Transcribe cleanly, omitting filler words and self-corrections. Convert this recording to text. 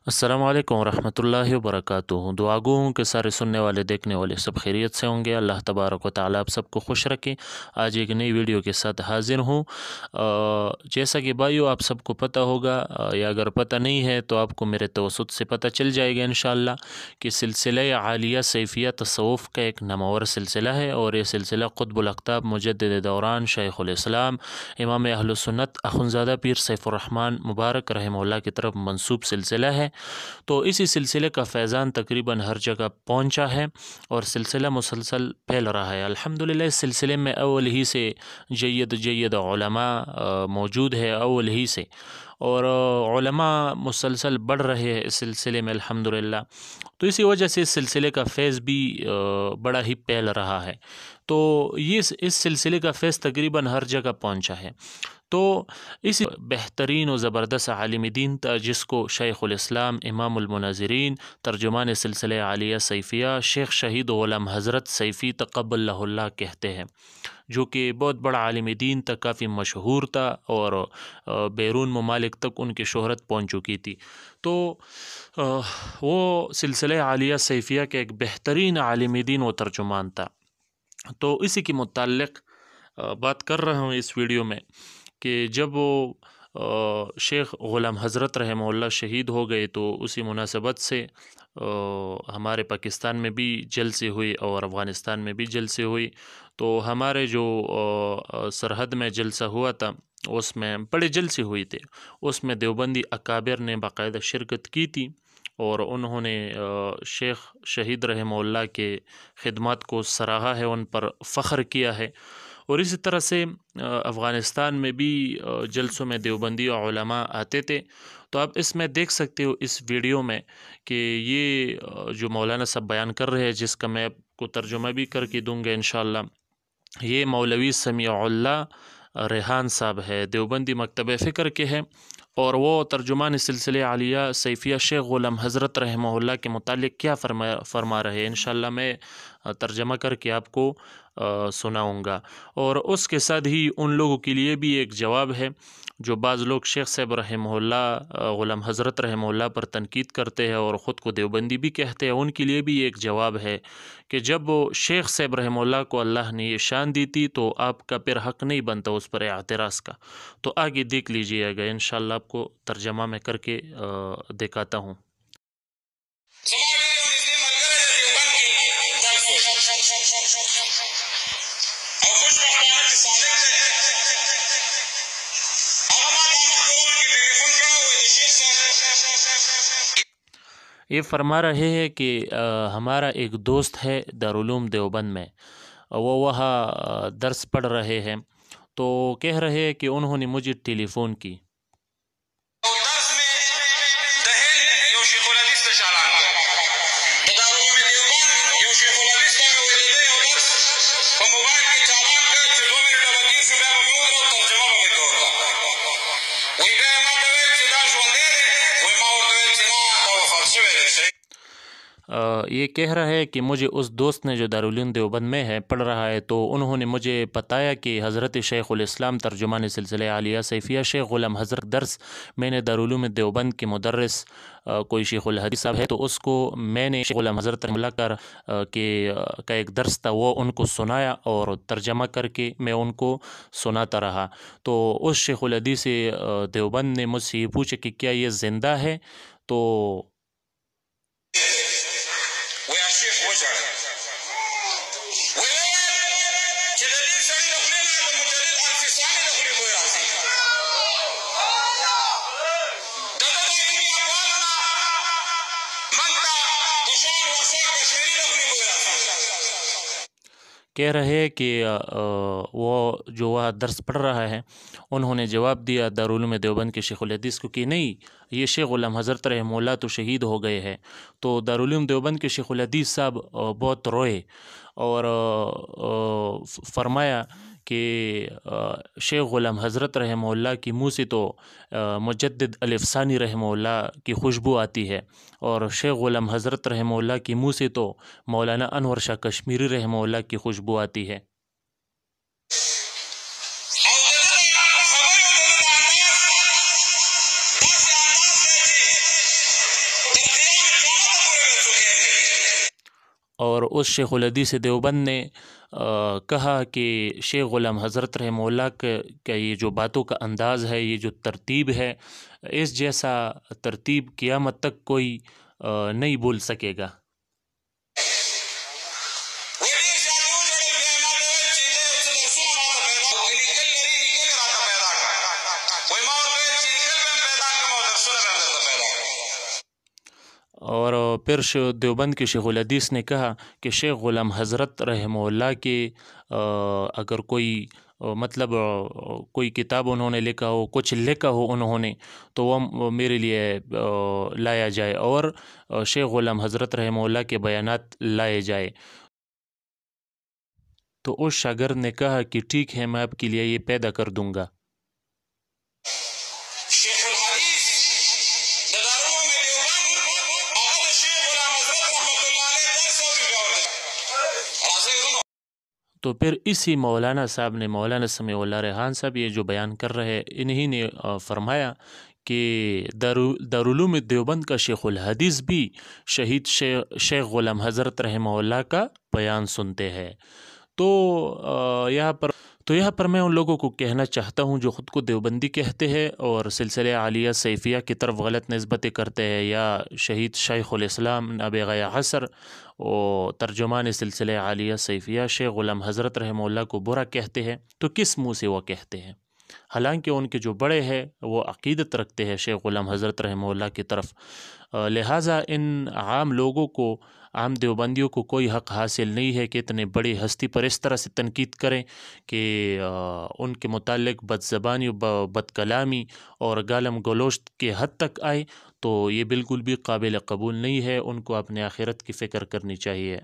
अस्सलाम वालेकुम रहमतुल्लाहि व बरकातुहू। दुआ गो हूँ कि सारे सुनने वाले देखने वाले सब खैरियत से होंगे। अल्लाह तबारक व तआला आप सबको खुश रखे। आज एक नई वीडियो के साथ हाज़िर हूँ। जैसा कि भाइयों आप सबको पता होगा, या अगर पता नहीं है तो आपको मेरे तवसुत से पता चल जाएगा इंशाअल्लाह कि सिलसिला आलिया सैफिया तसव्वुफ़ का एक नामवर सिलसिला है, और ये सिलसिला क़ुत्बुल अक़ताब मुजद्दिद दौरान शेख़ुल इस्लाम इमाम अहलुस सुन्नत अख़ुंज़ादा पीर सैफ़ुर्रहमान मुबारक रहमहुल्लाह की तरफ मंसूब सिलसिला है। तो इसी सिलसिले का फैज़ान तकरीबन हर जगह पहुंचा है और सिलसिला मुसलसल फैल रहा है। अल्हम्दुलिल्लाह इस सिलसिले में अव्वल ही से जय्यद उलमा मौजूद है, अव्वल ही से, और उलमा मुसलसल बढ़ रहे हैं इस सिलसिले में अल्हम्दुलिल्लाह। तो इसी वजह से इस सिलसिले का फैज़ भी बड़ा ही फैल रहा है। तो ये इस सिलसिले का फैज़ तकरीबन हर जगह पहुंचा है। तो इस बेहतरीन और ज़बरदस्त आलिम दीन था जिसको शेख़ुल इस्लाम इमामुल मुनज़्ज़िरीन तर्जुमान सिलसिला आलिया सैफिया शेख शहीद ग़ुलाम हज़रत सैफ़ी तक़ब्बलहुल्लाह कहते हैं, जो कि बहुत बड़ा आलिम दीन था, काफ़ी मशहूर था और बैरून ममालिक तक उनकी शोहरत पहुँच चुकी थी। तो वो सिलसिला आलिया सैफिया के एक बेहतरीन आलिम दीन व तर्जुमान था। तो इसी के मुताल्लिक़ बात कर रहा हूँ इस वीडियो में कि जब वो शेख ग़ुलाम हज़रत रहमहुल्लाह शहीद हो गए तो उसी मुनासबत से हमारे पाकिस्तान में भी जलसे हुई और अफ़गानिस्तान में भी जलसे हुई। तो हमारे जो सरहद में जलसा हुआ था उसमें बड़े जलसे हुए थे, उसमें देवबंदी अकाबिर ने बाकायदा शिरकत की थी और उन्होंने शेख शहीद रहमहुल्लाह के ख़िदमत को सराहा है, उन पर फ़ख्र किया है। और इसी तरह से अफ़गानिस्तान में भी जलसों में देवबंदी और उलमा आते थे। तो आप इसमें देख सकते हो इस वीडियो में कि ये जो मौलाना साहब बयान कर रहे हैं, जिसका मैं आपको तर्जुमा भी करके दूंगा इंशाअल्लाह, ये मौलवी समीउल्लाह रेहान साहब है, देवबंदी मकतब फ़िक्र के हैं, और वो तर्जुमान सिलसिले आलिया सैफिया शेख ग़ुलाम हज़रत रहमहुल्लाह के मुतालिक क्या फरमा रहे हैं। इंशाअल्लाह मैं तर्जमा करके आपको सुनाऊँगा। और उसके साथ ही उन लोगों के लिए भी एक जवाब है जो बाज़ लोग शेख साहब रहमहुल्लाह ग़ुलाम हज़रत रहमहुल्लाह पर तनकीद करते हैं और ख़ुद को देवबंदी भी कहते हैं, उनके लिए भी एक जवाब है कि जब वो शेख साहब रहमहुल्लाह को अल्लाह ने ये शान दी थी तो आपका फिर हक़ नहीं बनता उस पर एतराज़ का। तो आगे देख लीजिएगा, इंशाअल्लाह आपको तर्जमा में करके दिखाता हूँ। ये फरमा रहे हैं कि हमारा एक दोस्त है दारुल देवबंद में, वो वहाँ दर्स पढ़ रहे हैं, तो कह रहे हैं कि उन्होंने मुझे टेलीफ़ोन की। ये कह रहा है कि मुझे उस दोस्त ने जो दारुल देवबंद में है पढ़ रहा है, तो उन्होंने मुझे बताया कि हज़रत शेख़ुल इस्लाम तर्जुमान सिलसिला आलिया सैफिया शेख ग़ुलाम हज़रत दर्स मैंने दारुल देवबंद के मुदर्रिस कोई शेख़ुल हदीस साहब है, तो उसको मैंने शेख ग़ुलाम हज़रत रहमतुल्लाह का एक दर्स था वो उनको सुनाया और तर्जमा करके मैं उनको सुनाता रहा। तो उस शेख़ुल हदीस देवबंद ने मुझसे ये पूछा कि क्या ये ज़िंदा है, तो कह रहे हैं कि वो जो वह दर्स पढ़ रहा है उन्होंने जवाब दिया दारुल देवबंद के शेख़ुल हदीस को कि नहीं, ये शेख ग़ुलाम हज़रत रहमहुल्लाह तो शहीद हो गए हैं। तो दारुल देवबंद के शेख़ुल हदीस साहब बहुत रोए और फरमाया कि शेख ग़ुलाम हज़रत रहमहुल्लाह की मुँह से तो मुजद्दिद अल-अफ़सानी रहमहुल्लाह की खुशबू आती है, और शेख ग़ुलाम हज़रत रहमहुल्लाह की मुँह से तो मौलाना अनवर शाह कश्मीरी रहमहुल्लाह की खुशबू आती है। اور اس شیخ الحدیث دیوبند نے کہا کہ شیخ غلام حضرت رحمہ اللہ کا یہ جو باتوں کا انداز ہے، یہ جو ترتیب ہے، اس جیسا ترتیب قیامت تک کوئی نہیں بول سکے گا۔ اور پھر دیوبند کے شیخ الحدیث نے کہا کہ شیخ غلام حضرت رحمہ اللہ کے اگر کوئی مطلب کوئی کتاب انہوں نے لکھا ہو، کچھ لکھا ہو انہوں نے، تو وہ میرے لیے لایا جائے اور شیخ غلام حضرت رحمہ اللہ کے بیانات لائے جائے۔ تو اس شاگرد نے کہا کہ ٹھیک ہے، میں آپ کے لیے یہ پیدا کر دوں گا۔ تو پھر اسی مولانا صاحب نے، مولانا سمیع اللہ ریحان صاحب، یہ جو بیان کر رہے، انہی نے فرمایا کہ دارالعلوم دیوبند کا شیخ الحدیث بھی شہید شیخ غلام حضرت رحمہ اللہ کا بیان سنتے ہیں۔ تو یہاں پر میں ان لوگوں کو کہنا چاہتا ہوں جو خود کو دیوبندی کہتے ہیں اور سلسلہ عالیہ سیفیہ کی طرف غلط نسبتیں کرتے ہیں، یا شہید شیخ الاسلام نابغہ عصر اور ترجمان سلسلہ عالیہ سیفیہ شیخ غلام حضرت رحمہ اللہ کو برا کہتے ہیں، تو کس منہ سے وہ کہتے ہیں؟ حالانکہ ان کے جو بڑے ہیں وہ عقیدت رکھتے ہیں شیخ غلام حضرت رحمہ اللہ کی طرف، لہٰذا ان عام لوگوں کو، عام دیوبندیوں کو کوئی حق حاصل نہیں ہے کہ اتنے بڑی ہستی پر اس طرح سے تنقید کریں کہ ان کے متعلق بد زبانی و بد کلامی اور گالم گلوچ کے حد تک آئے، تو یہ بالکل بھی قابل قبول نہیں ہے۔ ان کو اپنے آخرت کی فکر کرنی چاہیے۔